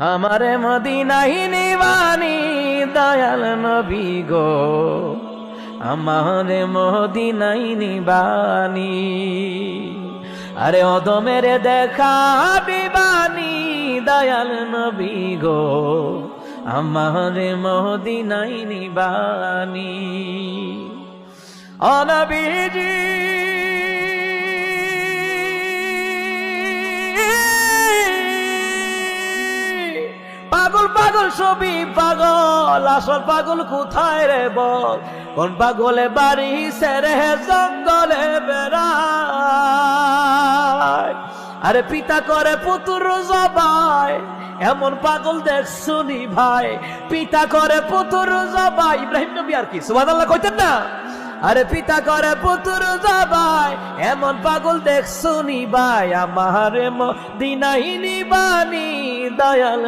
আমারে মদিনায় নিবানি দয়াল নবী গো, আমারে মদিনায় নিবানি। আরে অদমের দেখা দিবানি দয়াল নবী গো, আমারে মদিনায় নিবানি। ও নবীজি পাগল পাগল সবই পাগল, আসল পাগল কোথায় রে বল? কোন পাগলে বাড়ি সেরে জঙ্গলে বেড়ায়? আরে পিতা করে পুত্র জবাই, এমন পাগল দেখছুনি ভাই? পিতা করে পুত্র জবাই, ইব্রাহিম নবী আর কি সুবহানাল্লাহ কইতেন না? আরে পিতা করে পুত্র জবাই, এমন পাগল দেখছুনি ভাই? আমারে মদিনায় নিবানি দয়াল।